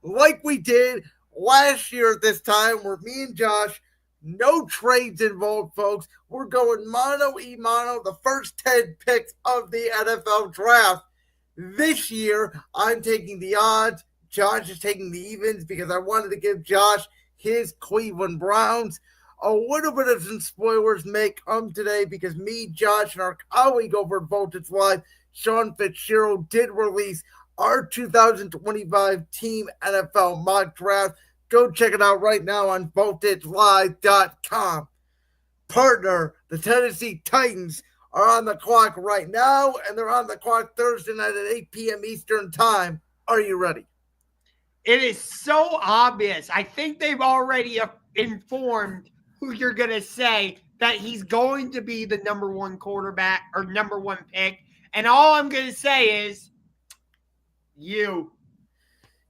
like we did last year at this time, where me and Josh, no trades involved, folks. We're going mano e mano, the first 10 picks of the NFL draft. This year, I'm taking the odds. Josh is taking the evens because I wanted to give Josh his Cleveland Browns. A little bit of some spoilers may come today because me, Josh, and our colleague over at Voltage Live, Sean Fitzgerald, did release our 2025 Team NFL mock draft. Go check it out right now on VoltageLive.com. Partner, the Tennessee Titans, are on the clock right now, and they're on the clock Thursday night at 8 p.m. Eastern Time. Are you ready? It is so obvious. I think they've already informed who you're going to say that he's going to be the number one quarterback or number one pick. And all I'm going to say is you.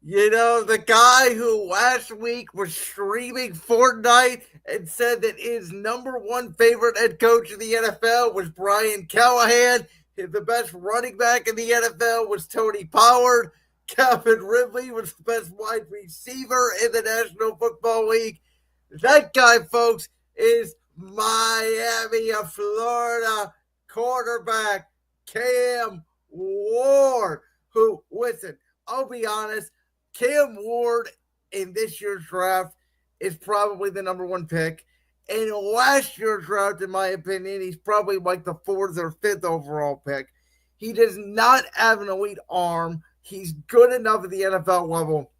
You know, the guy who last week was streaming Fortnite and said that his number one favorite head coach in the NFL was Brian Callahan. The best running back in the NFL was Tony Pollard. Calvin Ridley was the best wide receiver in the National Football League. That guy, folks, is Miami of Florida quarterback Cam Ward, who, listen, I'll be honest, Cam Ward in this year's draft is probably the number one pick. In last year's draft, in my opinion, he's probably like the fourth or fifth overall pick. He does not have an elite arm. He's good enough at the NFL level,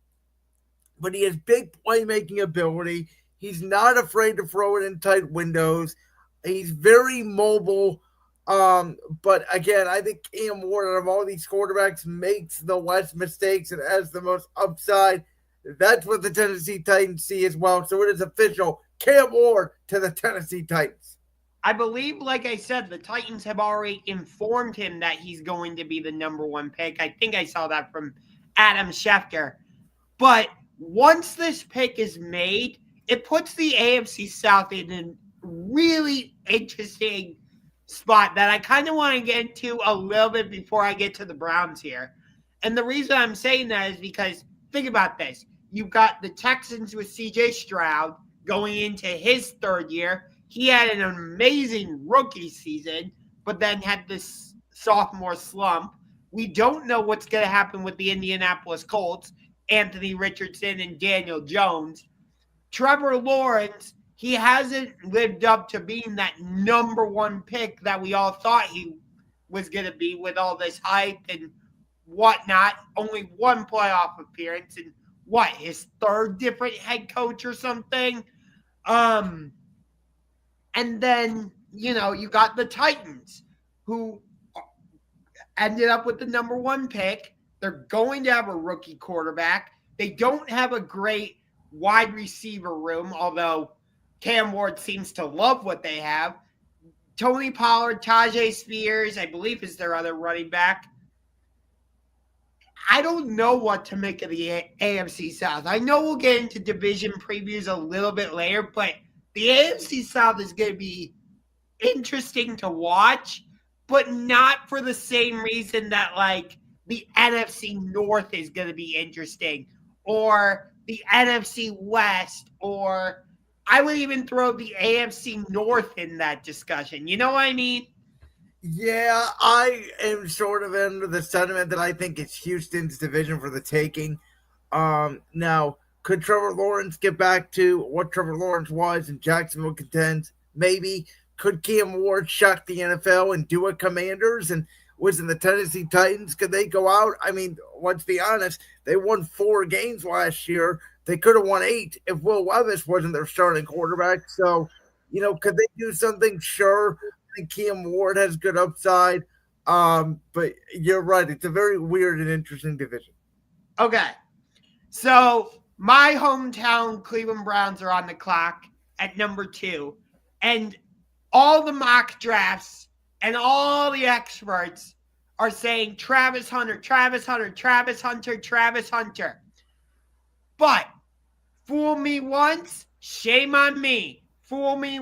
but he has big playmaking ability. He's not afraid to throw it in tight windows. He's very mobile. But again, I think Cam Ward, out of all these quarterbacks, makes the less mistakes and has the most upside. That's what the Tennessee Titans see as well. So it is official. Cam Ward to the Tennessee Titans. I believe, like I said, the Titans have already informed him that he's going to be the number one pick. I think I saw that from Adam Schefter. But once this pick is made, it puts the AFC South in a really interesting spot that I kind of want to get into a little bit before I get to the Browns here. And the reason I'm saying that is because, think about this. You've got the Texans with C.J. Stroud going into his third year. He had an amazing rookie season, but then had this sophomore slump. We don't know what's going to happen with the Indianapolis Colts, Anthony Richardson and Daniel Jones. Trevor Lawrence, he hasn't lived up to being that number one pick that we all thought he was going to be with all this hype and whatnot. Only one playoff appearance and his third different head coach or something. And then, you got the Titans who ended up with the number one pick. They're going to have a rookie quarterback. They don't have a great wide receiver room, although Cam Ward seems to love what they have. Tony Pollard, Tajay Spears, I believe, is their other running back. I don't know what to make of the AFC South. I know we'll get into division previews a little bit later, but the AFC South is going to be interesting to watch, but not for the same reason that, like, the NFC North is going to be interesting, or the NFC West, or I would even throw the AFC North in that discussion. You know what I mean? Yeah, I am sort of under the sentiment that I think it's Houston's division for the taking. Now, could Trevor Lawrence get back to what Trevor Lawrence was in Jacksonville contends? Maybe. Could Cam Ward shock the NFL and do a Commanders? And was in the Tennessee Titans? Could they go out? I mean, let's be honest. They won 4 games last year. They could have won 8 if Will Levis wasn't their starting quarterback. So, could they do something? Sure. I think Cam Ward has good upside. But you're right. It's a very weird and interesting division. Okay. So my hometown Cleveland Browns are on the clock at number 2. And all the mock drafts and all the experts are saying Travis Hunter, Travis Hunter, Travis Hunter, Travis Hunter. But fool me once, shame on me. Fool me.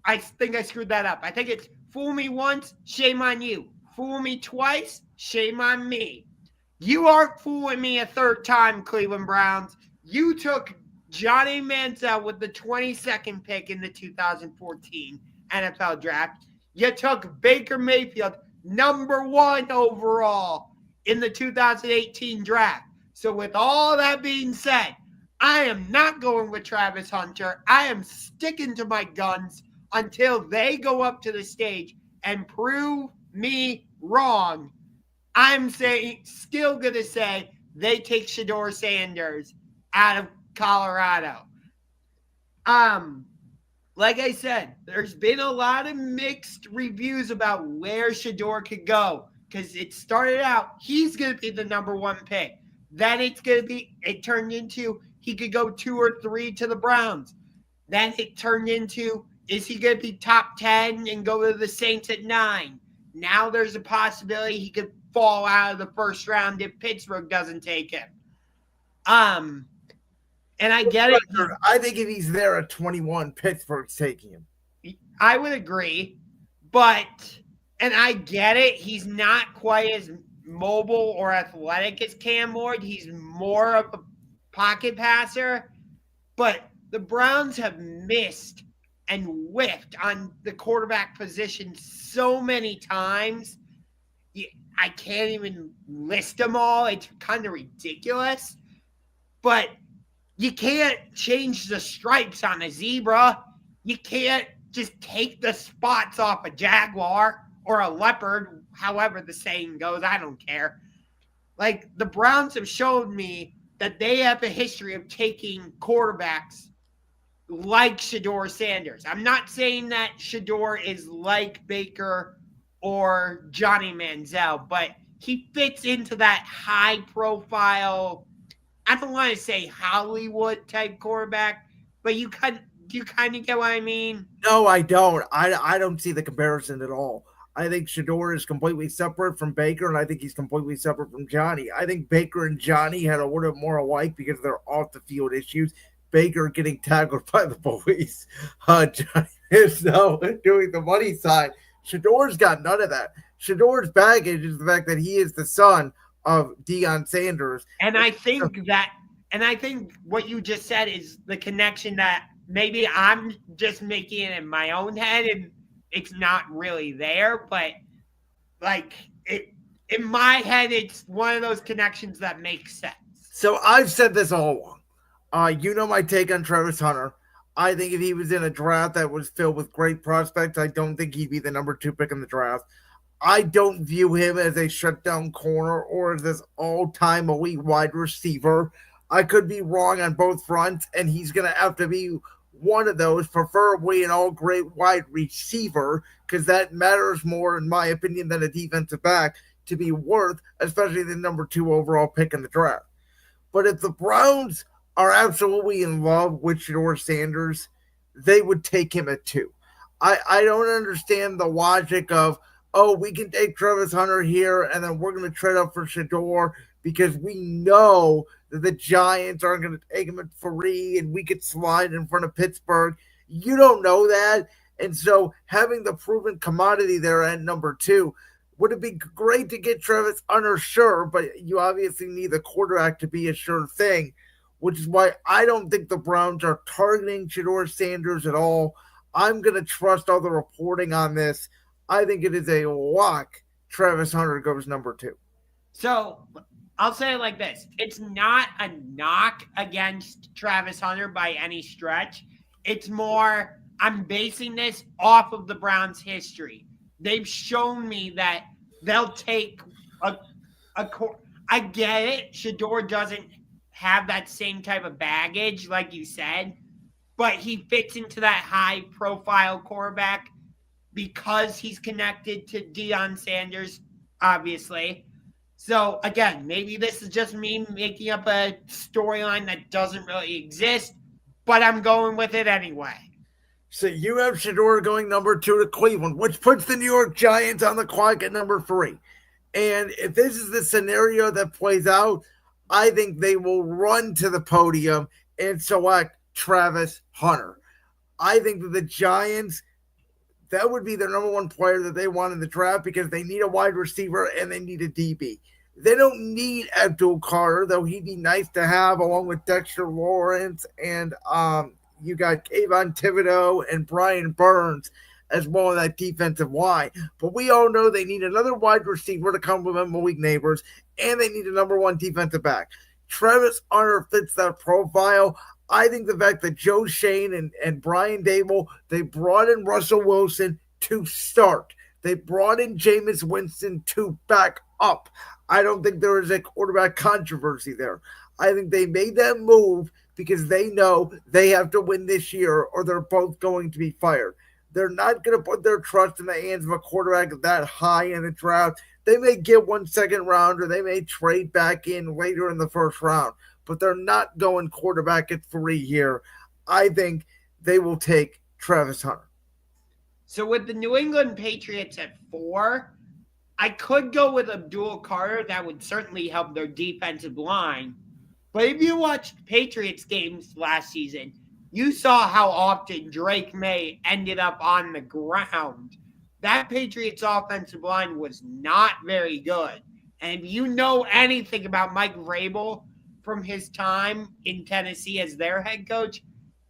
I think I screwed that up. I think it's fool me once, shame on you. Fool me twice, shame on me. You aren't fooling me a third time, Cleveland Browns. You took Johnny Manziel with the 22nd pick in the 2014 NFL draft. You took Baker Mayfield, number 1 overall in the 2018 draft. So, with all that being said, I am not going with Travis Hunter. I am sticking to my guns until they go up to the stage and prove me wrong. I'm still gonna say they take Shedeur Sanders out of Colorado. Um, like I said, there's been a lot of mixed reviews about where Shedeur could go because it started out he's gonna be the number 1 pick. Then it turned into he could go 2 or 3 to the Browns. Then it turned into is he gonna be top 10 and go to the Saints at 9? Now there's a possibility he could fall out of the first round if Pittsburgh doesn't take him. And I get it. I think if he's there at 21, Pittsburgh's taking him. I would agree, and I get it. He's not quite as mobile or athletic as Cam Ward. He's more of a pocket passer, but the Browns have missed and whiffed on the quarterback position so many times. I can't even list them all. It's kind of ridiculous. But you can't change the stripes on a zebra. You can't just take the spots off a jaguar or a leopard, however the saying goes. I don't care. Like, the Browns have shown me that they have a history of taking quarterbacks like Shedeur Sanders. I'm not saying that Shedeur is like Baker or Johnny Manziel, but he fits into that high profile, I don't want to say Hollywood type quarterback, but you kind of get what I mean? No, I don't. I don't see the comparison at all. I think Shedeur is completely separate from Baker, and I think he's completely separate from Johnny. I think Baker and Johnny had a little bit more alike because of their off the field issues. Baker getting tackled by the police. Johnny is now doing the money side. Shedeur's got none of that. Shedeur's baggage is the fact that he is the son of Deion Sanders. And I think what you just said is the connection that maybe I'm just making it in my own head and it's not really there, but like it in my head, it's one of those connections that makes sense. So I've said this all along. You know my take on Travis Hunter. I think if he was in a draft that was filled with great prospects, I don't think he'd be the number 2 pick in the draft. I don't view him as a shutdown corner or as this all-time elite wide receiver. I could be wrong on both fronts, and he's going to have to be one of those, preferably an all-great wide receiver, because that matters more, in my opinion, than a defensive back to be worth, especially the number 2 overall pick in the draft. But if the Browns are absolutely in love with Shedeur Sanders, they would take him at 2. I don't understand the logic of, oh, we can take Travis Hunter here, and then we're going to trade up for Shedeur because we know that the Giants aren't going to take him at 3 and we could slide in front of Pittsburgh. You don't know that. And so having the proven commodity there at number 2, would it be great to get Travis Hunter? Sure, but you obviously need the quarterback to be a sure thing, which is why I don't think the Browns are targeting Shedeur Sanders at all. I'm going to trust all the reporting on this. I think it is a lock. Travis Hunter goes number 2. So I'll say it like this. It's not a knock against Travis Hunter by any stretch. It's more, I'm basing this off of the Browns' history. They've shown me that they'll take I get it. Shedeur doesn't have that same type of baggage, like you said, but he fits into that high-profile quarterback because he's connected to Deion Sanders, obviously. So, again, maybe this is just me making up a storyline that doesn't really exist, but I'm going with it anyway. So you have Shedeur going number 2 to Cleveland, which puts the New York Giants on the clock at number 3. And if this is the scenario that plays out, I think they will run to the podium and select Travis Hunter. I think that the Giants, that would be their number 1 player that they want in the draft because they need a wide receiver and they need a DB. They don't need Abdul Carter, though he'd be nice to have along with Dexter Lawrence and you got Kayvon Thibodeau and Brian Burns as well in that defensive line. But we all know they need another wide receiver to complement Malik Neighbors, and they need a number one defensive back. Travis Hunter fits that profile. I think the fact that Joe Shane and Brian Dable, they brought in Russell Wilson to start. They brought in Jameis Winston to back up. I don't think there is a quarterback controversy there. I think they made that move because they know they have to win this year or they're both going to be fired. They're not going to put their trust in the hands of a quarterback that high in the draft. They may get 1 second round or they may trade back in later in the first round, but they're not going quarterback at 3 here. I think they will take Travis Hunter. So with the New England Patriots at 4, I could go with Abdul Carter. That would certainly help their defensive line. But if you watched Patriots games last season, you saw how often Drake May ended up on the ground. That Patriots offensive line was not very good. And if you know anything about Mike Vrabel from his time in Tennessee as their head coach,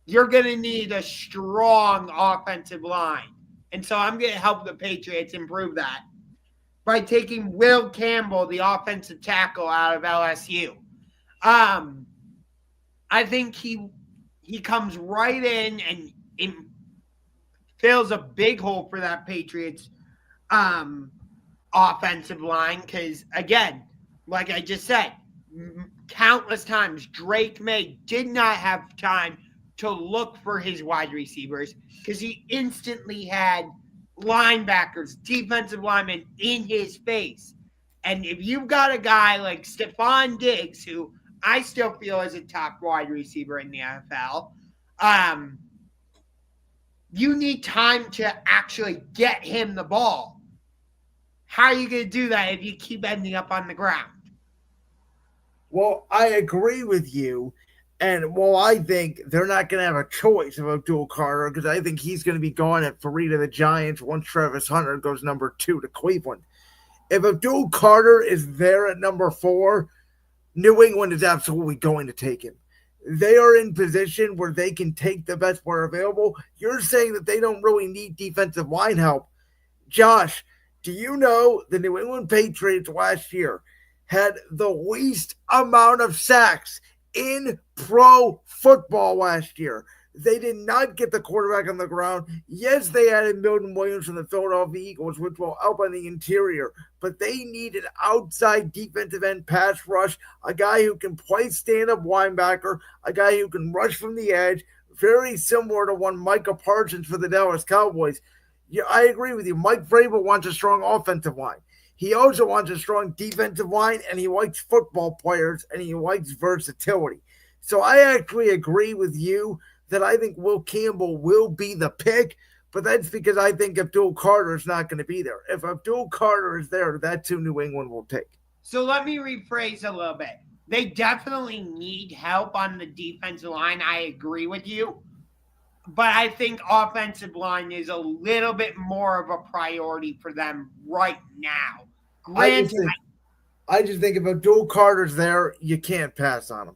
you're going to need a strong offensive line. And so I'm going to help the Patriots improve that by taking Will Campbell, the offensive tackle, out of LSU. I think he comes right in and fills a big hole for that Patriots offensive line because, again, like I just said, countless times Drake May did not have time to look for his wide receivers because he instantly had linebackers, defensive linemen in his face. And if you've got a guy like Stephon Diggs, who I still feel is a top wide receiver in the NFL, you need time to actually get him the ball. How are you going to do that if you keep ending up on the ground? Well, I agree with you. And while I think they're not going to have a choice of Abdul Carter, because I think he's going to be gone at 3 to the Giants once Travis Hunter goes number 2 to Cleveland. If Abdul Carter is there at number 4, New England is absolutely going to take him. They are in position where they can take the best player available. You're saying that they don't really need defensive line help. Josh, do you know the New England Patriots last year had the least amount of sacks in pro football last year? They did not get the quarterback on the ground. Yes, they added Milton Williams from the Philadelphia Eagles, which will help on the interior, but they need an outside defensive end pass rush, a guy who can play stand-up linebacker, a guy who can rush from the edge, very similar to one Micah Parsons for the Dallas Cowboys. Yeah, I agree with you. Mike Vrabel wants a strong offensive line. He also wants a strong defensive line, and he likes football players, and he likes versatility. So I actually agree with you that I think Will Campbell will be the pick, but that's because I think Abdul Carter is not going to be there. If Abdul Carter is there, that's who New England will take. So let me rephrase a little bit. They definitely need help on the defensive line. I agree with you. But I think offensive line is a little bit more of a priority for them right now. Granted, I just think if Abdul Carter's there, you can't pass on him.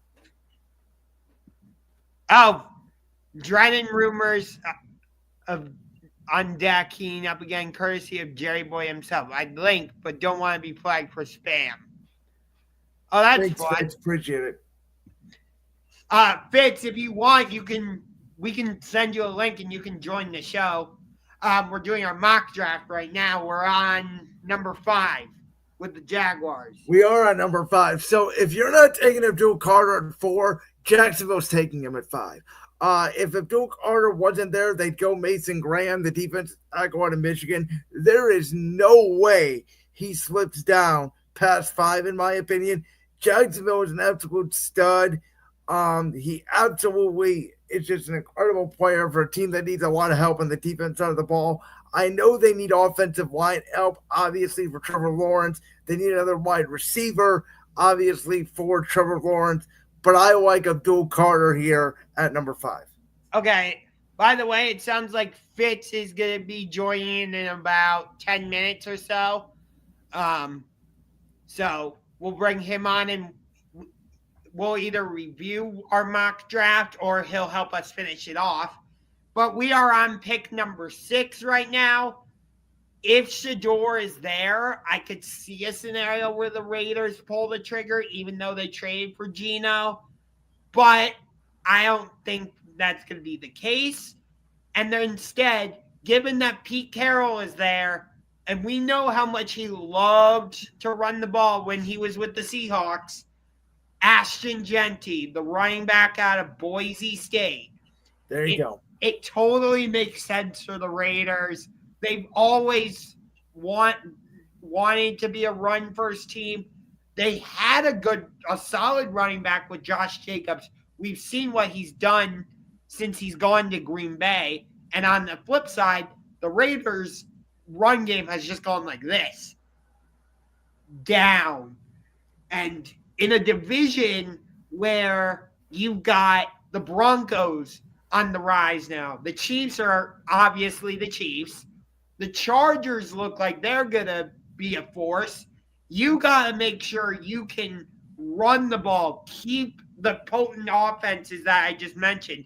Oh, dreading rumors of on deck heating up again, courtesy of Jerry Boy himself. I'd link, but don't want to be flagged for spam. Oh, that's fun. Thanks, appreciate it. Fitz, if you want, we can send you a link and you can join the show. We're doing our mock draft right now. We're on number 5 with the Jaguars. We are on number 5. So if you're not taking Abdul Carter at 4, Jacksonville's taking him at 5. If Abdul Carter wasn't there, they'd go Mason Graham, the defensive tackle out of Michigan. There is no way he slips down past 5, in my opinion. Jacksonville is an absolute stud. He absolutely is just an incredible player for a team that needs a lot of help on the defense side of the ball. I know they need offensive line help, obviously, for Trevor Lawrence. They need another wide receiver, obviously, for Trevor Lawrence. But I like Abdul Carter here at number 5. Okay. By the way, it sounds like Fitz is going to be joining in about 10 minutes or so. So we'll bring him on and we'll either review our mock draft or he'll help us finish it off. But we are on pick number 6 right now. If Shedeur is there, I could see a scenario where the Raiders pull the trigger, even though they traded for Geno. But I don't think that's going to be the case. And then instead, given that Pete Carroll is there, and we know how much he loved to run the ball when he was with the Seahawks, Ashton Genty, the running back out of Boise State. There you go. It totally makes sense for the Raiders. They've always wanted to be a run-first team. They had a solid running back with Josh Jacobs. We've seen what he's done since he's gone to Green Bay. And on the flip side, the Raiders' run game has just gone like this. Down. And in a division where you've got the Broncos on the rise now. The Chiefs are obviously the Chiefs. The Chargers look like they're going to be a force. You got to make sure you can run the ball, keep the potent offenses that I just mentioned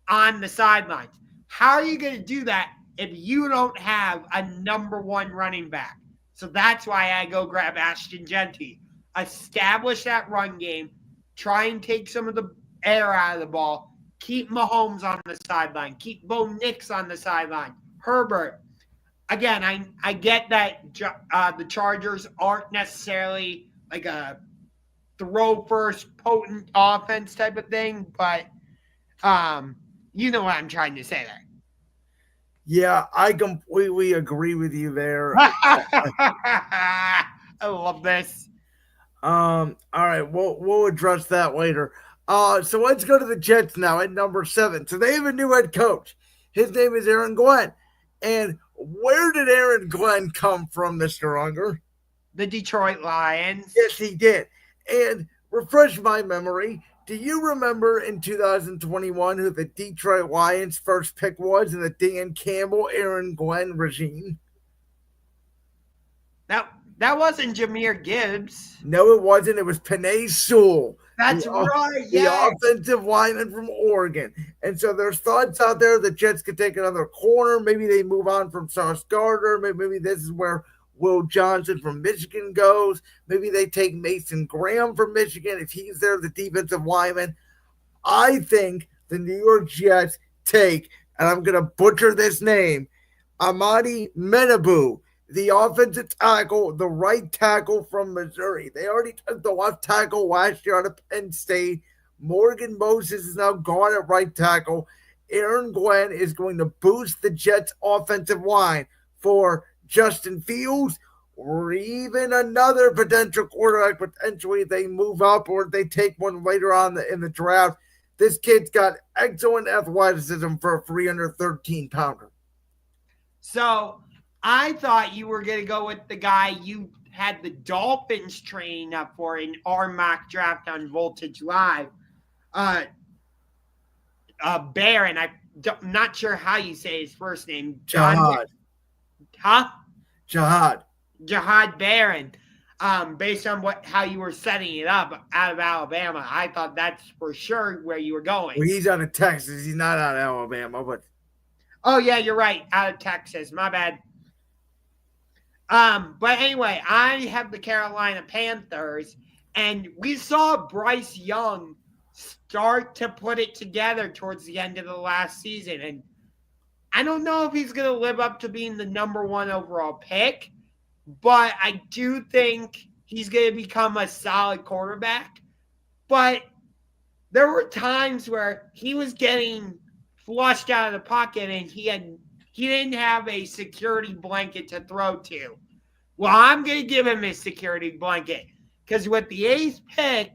on the sidelines. How are you going to do that if you don't have a number 1 running back? So that's why I go grab Ashton Genty. Establish that run game. Try and take some of the air out of the ball. Keep Mahomes on the sideline. Keep Bo Nix on the sideline. Herbert. Again, I get that the Chargers aren't necessarily like a throw-first potent offense type of thing, but you know what I'm trying to say there. Yeah, I completely agree with you there. I love this. All right, we'll address that later. So let's go to the Jets now at number 7. So they have a new head coach. His name is Aaron Glenn. And where did Aaron Glenn come from, Mr. Ungar? The Detroit Lions. Yes, he did. And refresh my memory. Do you remember in 2021 who the Detroit Lions' first pick was in the Dan Campbell, Aaron Glenn regime? That wasn't Jahmyr Gibbs. No, it wasn't. It was Penei Sewell. That's right, yeah. The offensive lineman from Oregon. And so there's thoughts out there the Jets could take another corner. Maybe they move on from Sauce Gardner. Maybe this is where Will Johnson from Michigan goes. Maybe they take Mason Graham from Michigan if he's there, the defensive lineman. I think the New York Jets take, and I'm going to butcher this name, Amadi Menabu, the offensive tackle, the right tackle from Missouri. They already took the left tackle last year out of Penn State. Morgan Moses is now gone at right tackle. Aaron Glenn is going to boost the Jets' offensive line for Justin Fields or even another potential quarterback. Potentially they move up or they take one later on in the draft. This kid's got excellent athleticism for a 313-pounder. So I thought you were going to go with the guy you had the Dolphins training up for in our mock draft on Voltage Live. Barron, I'm not sure how you say his first name. Jahad. Huh? Jahad Barron. Based on how you were setting it up out of Alabama, I thought that's for sure where you were going. Well, he's out of Texas. He's not out of Alabama, but. Oh, yeah, you're right. Out of Texas. My bad. But anyway, I have the Carolina Panthers, and we saw Bryce Young start to put it together towards the end of the last season. And I don't know if he's going to live up to being the number 1 overall pick, but I do think he's going to become a solid quarterback. But there were times where he was getting flushed out of the pocket and he didn't have a security blanket to throw to. Well, I'm going to give him a security blanket because with the 8th pick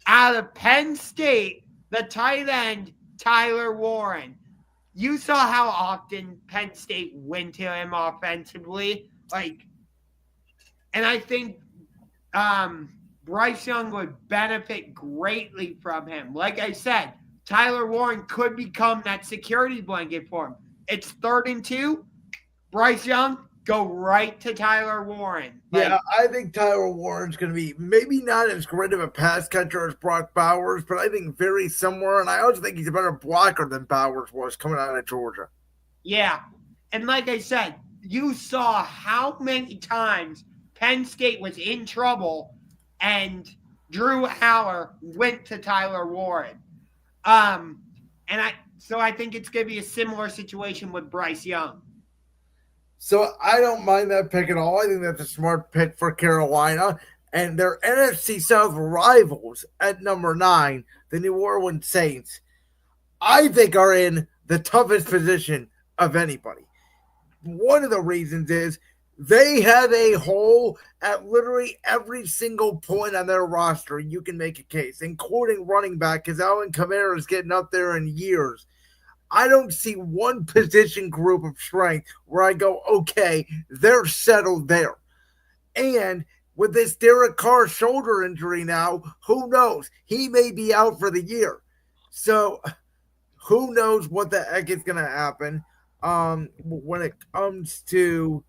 out of Penn State, the tight end, Tyler Warren, you saw how often Penn State went to him offensively. And I think Bryce Young would benefit greatly from him. Like I said, Tyler Warren could become that security blanket for him. It's 3rd and 2. Bryce Young, go right to Tyler Warren. Yeah, I think Tyler Warren's going to be maybe not as great of a pass catcher as Brock Bowers, but I think very similar. And I also think he's a better blocker than Bowers was coming out of Georgia. Yeah. And like I said, you saw how many times Penn State was in trouble and Drew Haller went to Tyler Warren. So I think it's going to be a similar situation with Bryce Young. So I don't mind that pick at all. I think that's a smart pick for Carolina. And their NFC South rivals at number 9, the New Orleans Saints, I think are in the toughest position of anybody. One of the reasons is they have a hole at literally every single point on their roster. You can make a case, including running back, because Alvin Kamara is getting up there in years. I don't see one position group of strength where I go, okay, they're settled there. And with this Derek Carr shoulder injury now, who knows? He may be out for the year. So who knows what the heck is going to happen when it comes to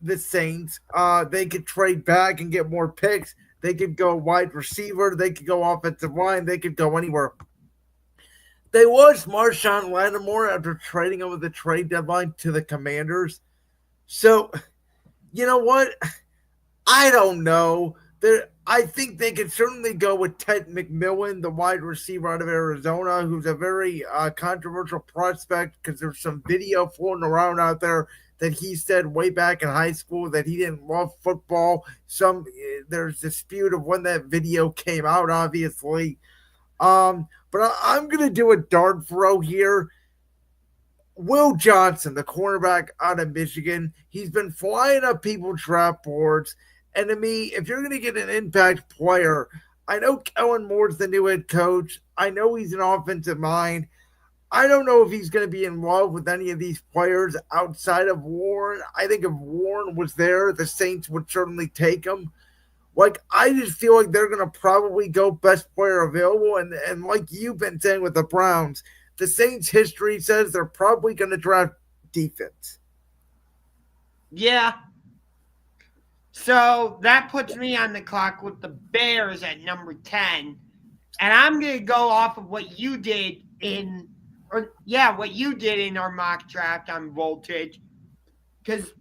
the Saints. They could trade back and get more picks. They could go wide receiver. They could go offensive line. They could go anywhere. They lost Marshawn Lattimore after trading him with the trade deadline to the Commanders. So, you know what? I don't know. I think they could certainly go with Ted McMillan, the wide receiver out of Arizona, who's a very controversial prospect because there's some video floating around out there that he said way back in high school that he didn't love football. There's dispute of when that video came out, obviously. But I'm going to do a dart throw here. Will Johnson, the cornerback out of Michigan, he's been flying up people's draft boards. And to me, if you're going to get an impact player, I know Kellen Moore's the new head coach. I know he's an offensive mind. I don't know if he's going to be in love with any of these players outside of Warren. I think if Warren was there, the Saints would certainly take him. Like, I just feel like they're going to probably go best player available. And like you've been saying with the Browns, the Saints' history says they're probably going to draft defense. Yeah. So that puts me on the clock with the Bears at number 10. And I'm going to go off of what you did in our mock draft on Voltage. Because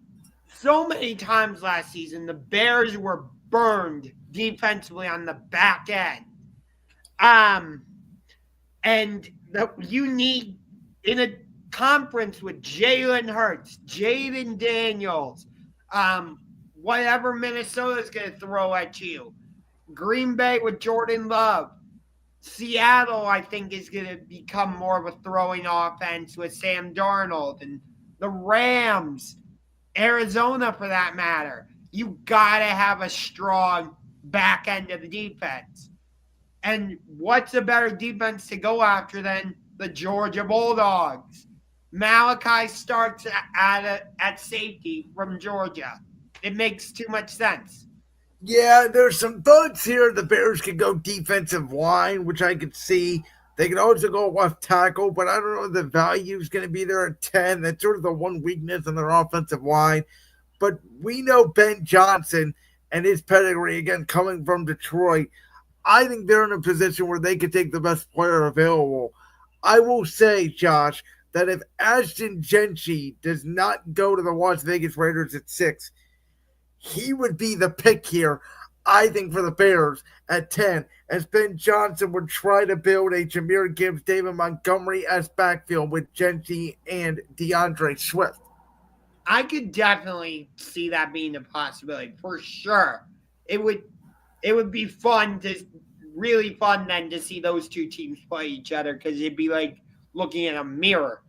so many times last season, the Bears were burned defensively on the back end. You need, in a conference with Jalen Hurts, Jaden Daniels, whatever Minnesota's going to throw at you, Green Bay with Jordan Love, Seattle, I think, is going to become more of a throwing offense with Sam Darnold, and the Rams, Arizona for that matter. You got to have a strong back end of the defense. And what's a better defense to go after than the Georgia Bulldogs? Malachi starts at safety from Georgia. It makes too much sense. Yeah, there's some thoughts here. The Bears could go defensive line, which I could see. They could also go left tackle, but I don't know if the value is going to be there at 10. That's sort of the one weakness in their offensive line. But we know Ben Johnson and his pedigree, again, coming from Detroit. I think they're in a position where they could take the best player available. I will say, Josh, that if Ashton Gentry does not go to the Las Vegas Raiders at 6, he would be the pick here, I think, for the Bears at 10, as Ben Johnson would try to build a Jahmyr Gibbs, David Montgomery-esque backfield with Gentry and DeAndre Swift. I could definitely see that being a possibility for sure. It would be really fun then to see those two teams play each other, because it'd be like looking at a mirror.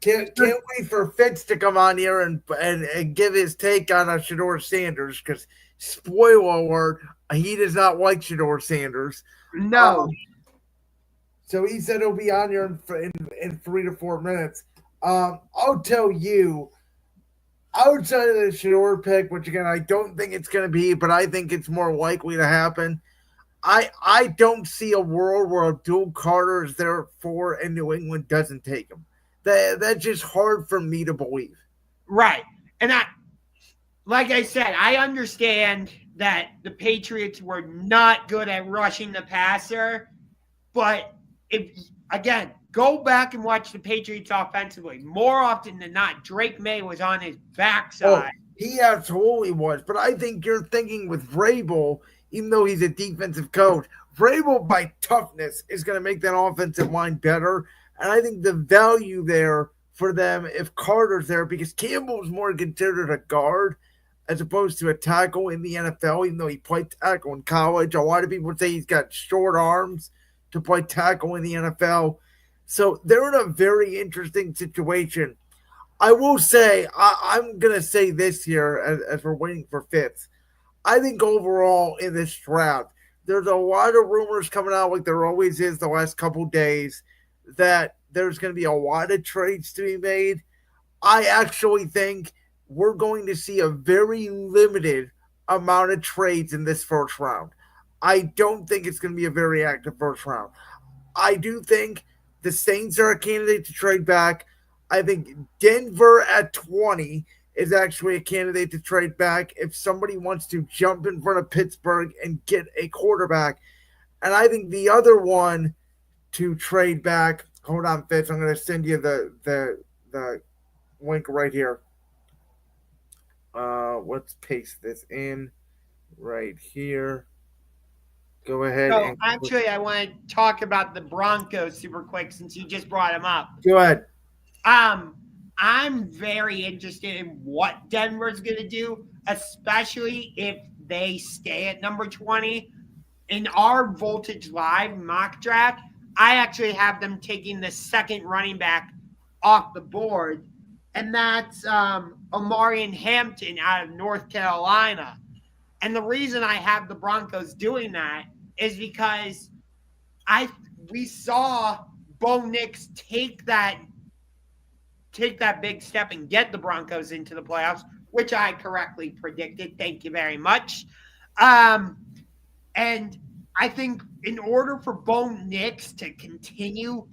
Can't wait for Fitz to come on here and give his take on Shedeur Sanders, because spoiler alert, he does not like Shedeur Sanders. No. So he said he'll be on here in 3 to 4 minutes. I'll tell you, outside of the Shedeur pick, which again I don't think it's going to be, but I think it's more likely to happen. I don't see a world where Abdul Carter is there for and New England doesn't take him. That's just hard for me to believe. Right. And like I said, I understand that the Patriots were not good at rushing the passer, but if again, go back and watch the Patriots offensively. More often than not, Drake May was on his backside. Oh, he absolutely was. But I think you're thinking with Vrabel, even though he's a defensive coach, Vrabel by toughness is going to make that offensive line better. And I think the value there for them if Carter's there, because Campbell is more considered a guard as opposed to a tackle in the NFL, even though he played tackle in college. A lot of people say he's got short arms to play tackle in the NFL. So they're in a very interesting situation. I will say, I'm going to say this here as we're waiting for Fitz. I think overall in this draft, there's a lot of rumors coming out, like there always is the last couple days, that there's going to be a lot of trades to be made. I actually think we're going to see a very limited amount of trades in this first round. I don't think it's going to be a very active first round. I do think the Saints are a candidate to trade back. I think Denver at 20 is actually a candidate to trade back if somebody wants to jump in front of Pittsburgh and get a quarterback. And I think the other one to trade back, hold on, Fitz, I'm going to send you the link right here. Let's paste this in right here. Go ahead. So And actually, I want to talk about the Broncos super quick since you just brought them up. go ahead. I'm very interested in what Denver's going to do, especially if they stay at number 20. In our Voltage Live mock draft, I actually have them taking the second running back off the board, and that's Omarion Hampton out of North Carolina. And the reason I have the Broncos doing that is because we saw Bo Nix take that big step and get the Broncos into the playoffs, which I correctly predicted. Thank you very much. And I think in order for Bo Nix to continue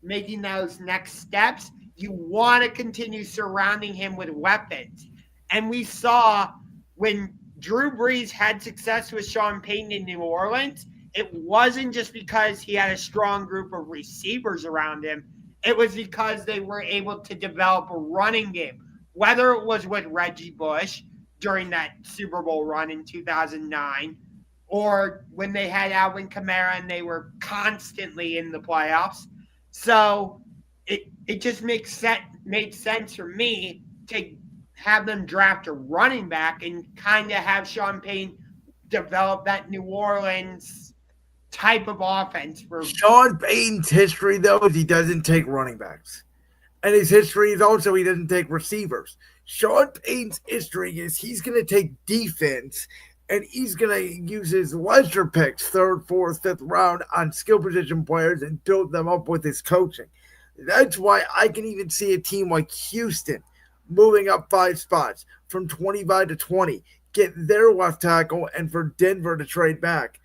making those next steps, you want to continue surrounding him with weapons. And we saw when Drew Brees had success with Sean Payton in New Orleans, it wasn't just because he had a strong group of receivers around him. It was because they were able to develop a running game, whether it was with Reggie Bush during that Super Bowl run in 2009, or when they had Alvin Kamara and they were constantly in the playoffs. So it just made sense for me to have them draft a running back and kind of have Sean Payton develop that New Orleans type of offense. For Sean Payton's history, though, is he doesn't take running backs. And his history is also he doesn't take receivers. Sean Payton's history is he's going to take defense and he's going to use his lesser picks, third, fourth, fifth round, on skill position players and build them up with his coaching. That's why I can even see a team like Houston moving up 5 spots from 25 to 20, get their left tackle, and for Denver to trade back.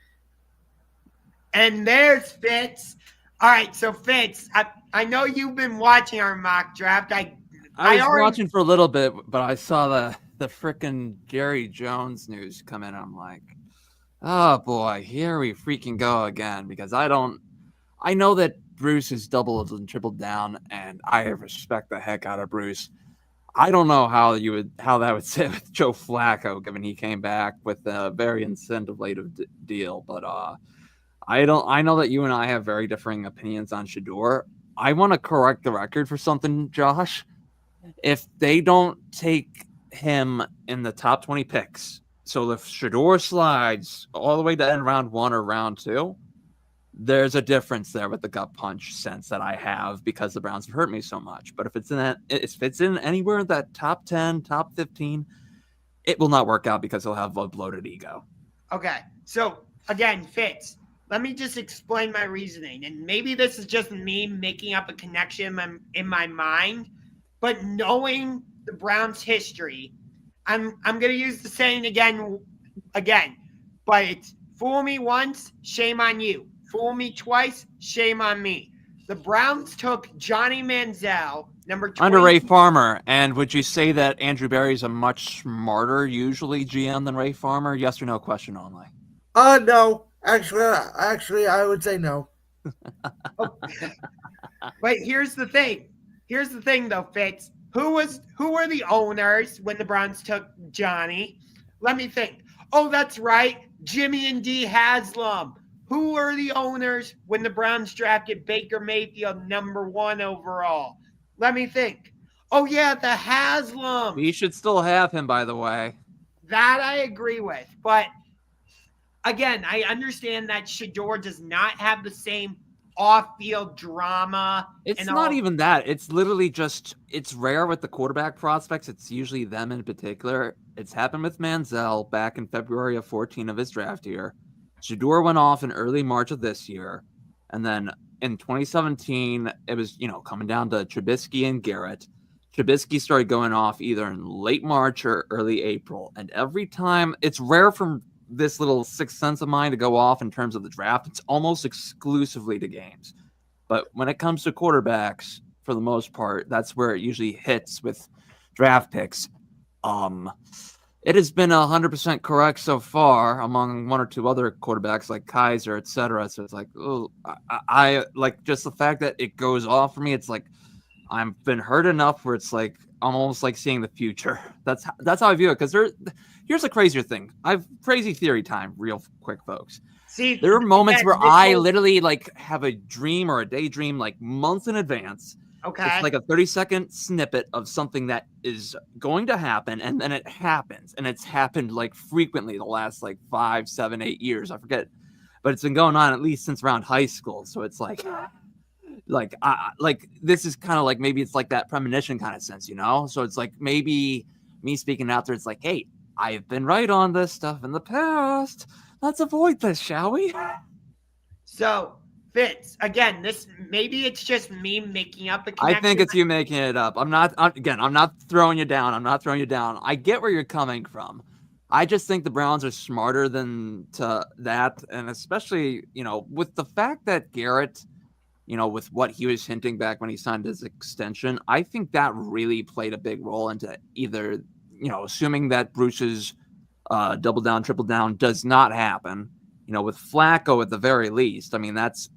And there's Fitz. All right, so Fitz, I know you've been watching our mock draft. I was watching for a little bit, but I saw the frickin' Jerry Jones news come in. I'm like, oh boy, here we freaking go again. Because I know that Bruce has doubled and tripled down, and I respect the heck out of Bruce. I don't know how that would sit with Joe Flacco, given he came back with a very incentive-laden deal. But I know that you and I have very differing opinions on Shedeur. I want to correct the record for something, Josh. If they don't take him in the top 20 picks, so if Shedeur slides all the way to end round 1 or round 2, there's a difference there with the gut punch sense that I have because the Browns have hurt me so much. But if it's in anywhere in that top 10, top 15, it will not work out because he'll have a bloated ego. Okay, so again, Fitz, let me just explain my reasoning. And maybe this is just me making up a connection in my mind, but knowing the Browns' history, I'm going to use the saying again, but it's fool me once, shame on you. Fool me twice, shame on me. The Browns took Johnny Manziel, number 20. Under Ray Farmer. And would you say that Andrew Berry's a much smarter, usually, GM than Ray Farmer? Yes or no question only. No. Actually, I would say no. But here's the thing. Here's the thing, though, Fitz. Who were the owners when the Browns took Johnny? Let me think. Oh, that's right. Jimmy and Dee Haslam. Who were the owners when the Browns drafted Baker Mayfield number 1 overall? Let me think. Oh, yeah, the Haslam. We should still have him, by the way. That I agree with. But, again, I understand that Shedeur does not have the same off-field drama. It's not even that. It's literally just, it's rare with the quarterback prospects. It's usually them in particular. It's happened with Manziel back in February of 14 of his draft year. Shedeur went off in early March of this year. And then in 2017, it was, coming down to Trubisky and Garrett. Trubisky started going off either in late March or early April. And every time, it's rare from this little sixth sense of mine to go off in terms of the draft. It's almost exclusively to games. But when it comes to quarterbacks, for the most part, that's where it usually hits with draft picks. It has been 100% correct so far among one or two other quarterbacks like Kaiser, etc. So it's like, oh, I like just the fact that it goes off for me. It's like I've been hurt enough where it's like I'm almost like seeing the future. That's how I view it. Because here's a crazier thing. I've crazy theory time, real quick, folks. See, there are moments where I literally like have a dream or a daydream like months in advance. Okay. It's like a 30-second snippet of something that is going to happen, and then it happens. And it's happened like frequently the last like 5, 7, 8 years. I forget. But it's been going on at least since around high school. So it's like this is kind of like maybe it's like that premonition kind of sense, So it's like maybe me speaking out there, it's like, hey, I've been right on this stuff in the past. Let's avoid this, shall we? So, Fitz, again, maybe it's just me making up a connection. I think it's you making it up. I'm not throwing you down. I get where you're coming from. I just think the Browns are smarter than to that. And especially, with the fact that Garrett, with what he was hinting back when he signed his extension, I think that really played a big role into either, assuming that Bruce's double down, triple down does not happen, with Flacco at the very least. I mean, that's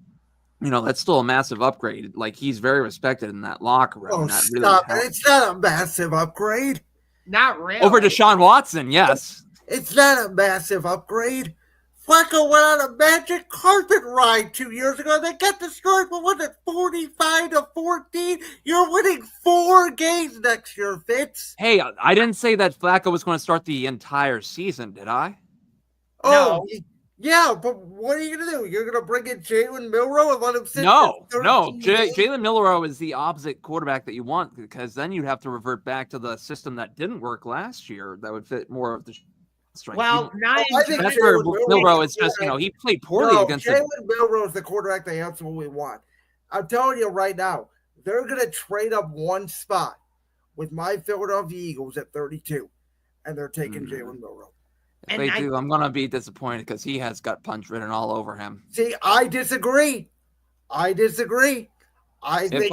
still a massive upgrade. Like, he's very respected in that locker room. Oh, stop it. It's not a massive upgrade. Not really. Over Deshaun Watson, yes. It's not a massive upgrade. Flacco went on a magic carpet ride 2 years ago. They got destroyed, but was it 45-14? You're winning 4 games next year, Fitz. Hey, I didn't say that Flacco was going to start the entire season, did I? Oh, no. Yeah, but what are you going to do? You're going to bring in Jalen Milroe and let him sit? No. Jalen Milroe is the opposite quarterback that you want, because then you'd have to revert back to the system that didn't work last year that would fit more of the strength. Well, that's where Milroe is just, he played poorly against Jalen Milroe is the quarterback they absolutely want. I'm telling you right now, they're going to trade up one spot with my Philadelphia Eagles at 32, and they're taking Jalen Milroe. If they do, I'm going to be disappointed because he has gut punch written all over him. See, I disagree. If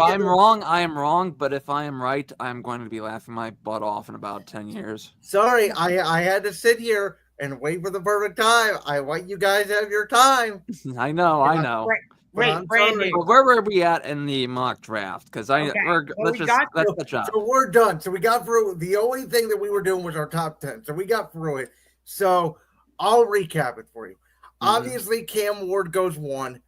I'm wrong, I am wrong. But if I am right, I'm going to be laughing my butt off in about 10 years. Sorry, I had to sit here and wait for the perfect time. I want you guys to have your time. I know. Wait, Brandon. Where were we at in the mock draft? Because let's catch up. So we're done. So we got through. The only thing that we were doing was our top 10. So we got through it. So I'll recap it for you. Obviously, Cam Ward goes 1.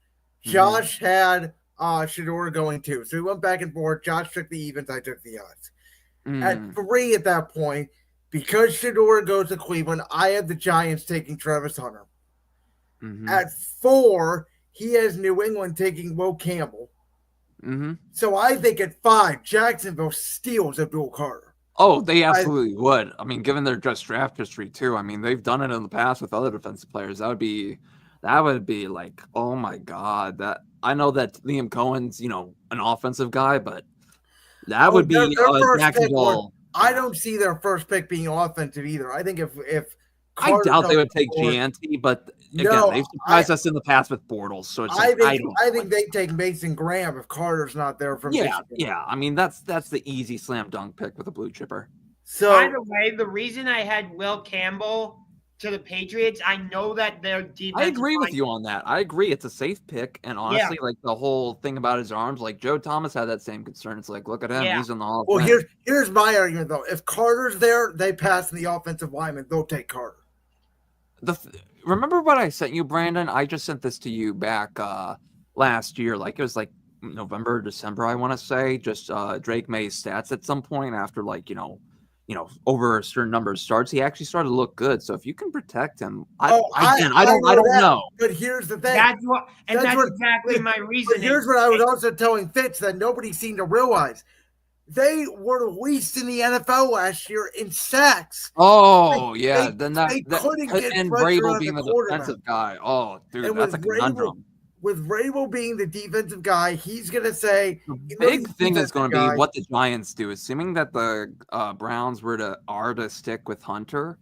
Josh had Shedeur going 2. So we went back and forth. Josh took the evens. I took the odds. At 3 at that point, because Shedeur goes to Cleveland, I had the Giants taking Travis Hunter. At 4, he has New England taking Will Campbell. So I think at 5, Jacksonville steals Abdul Carter. Oh, they absolutely would. I mean, given their just draft history too. I mean, they've done it in the past with other defensive players. That would be like, oh my God. That I know that Liam Cohen's, an offensive guy, but that would be Jacksonville. I don't see their first pick being offensive either. I think if I Carter's doubt they would number take 4. Gianti, but again, No, they've surprised us in the past with Bortles. So it's I like, think they take Mason Graham if Carter's not there from Michigan. Yeah. I mean, that's the easy slam dunk pick with a blue chipper. So by the way, the reason I had Will Campbell to the Patriots, I know that their defense. I agree with you on that. I agree. It's a safe pick. And honestly, like the whole thing about his arms, like Joe Thomas had that same concern. It's like, look at him. Yeah. He's in the Hall of Well, Fame. here's my argument, though. If Carter's there, they pass in the offensive lineman. They'll take Carter. Remember what I sent you, Brandon? I just sent this to you back last year. Like it was like November, December, I want to say. Just Drake May's stats at some point after over a certain number of starts, he actually started to look good. So if you can protect him, I don't know. But here's the thing. That's exactly my reasoning. But here's what I was also telling Fitz that nobody seemed to realize. They were least in the NFL last year in sacks. Oh, yeah. They couldn't get and pressure Vrabel on being the the quarterback. defensive guy. Oh, dude, And that's a conundrum. With Vrabel being the defensive guy, he's going to say the big thing is going to be what the Giants do, assuming that the Browns are to stick with Hunter.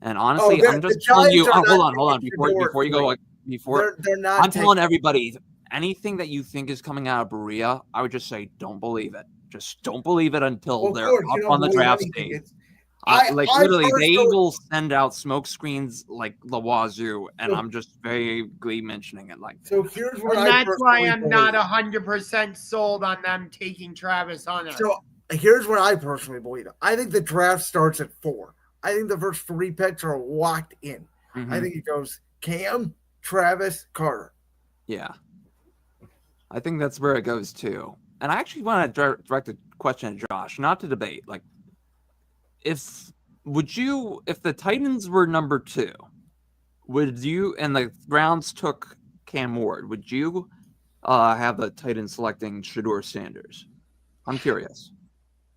And honestly, I'm just telling you. Hold on. Before you go, they're not. I'm telling everybody, anything that you think is coming out of Berea, I would just say don't believe it. Just don't believe it until they're up on the draft stage. Literally, they will send out smoke screens like the wazoo, and I'm just vaguely mentioning it like that. So here's what that's why I'm not 100% sold on them taking Travis Hunter. So here's what I personally believe. I think the draft starts at 4. I think the first 3 picks are locked in. Mm-hmm. I think it goes Cam, Travis, Carter. Yeah. I think that's where it goes too. And I actually want to direct a question at Josh, not to debate. Like, if the Titans were number 2, would you, and the Browns took Cam Ward, would you have the Titans selecting Shedeur Sanders? I'm curious.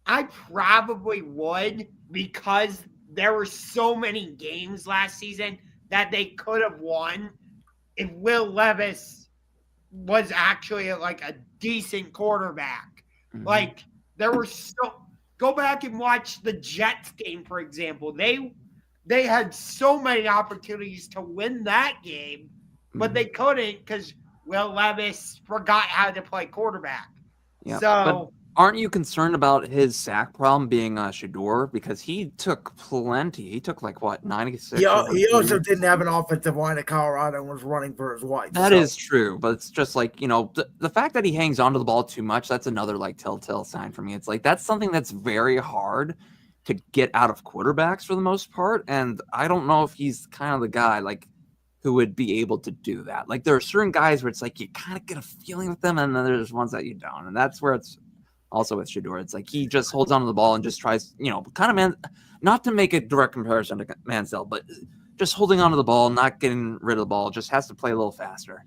I probably would, because there were so many games last season that they could have won if Will Levis was actually like a decent quarterback. Mm-hmm. Like there were go back and watch the Jets game, for example. They had so many opportunities to win that game, but they couldn't because Will Levis forgot how to play quarterback. Yeah, but aren't you concerned about his sack problem being Shedeur? Because he took plenty. He took 96. He also didn't have an offensive line at Colorado and was running for his life. That is true, but it's just the fact that he hangs onto the ball too much, that's another telltale sign for me. It's that's something that's very hard to get out of quarterbacks for the most part, and I don't know if he's kind of the guy who would be able to do that. There are certain guys where it's you kind of get a feeling with them, and then there's ones that you don't, and that's where it's also with Shedeur. It's he just holds onto the ball and just tries, not to make a direct comparison to Mansell, but just holding onto the ball, not getting rid of the ball, just has to play a little faster.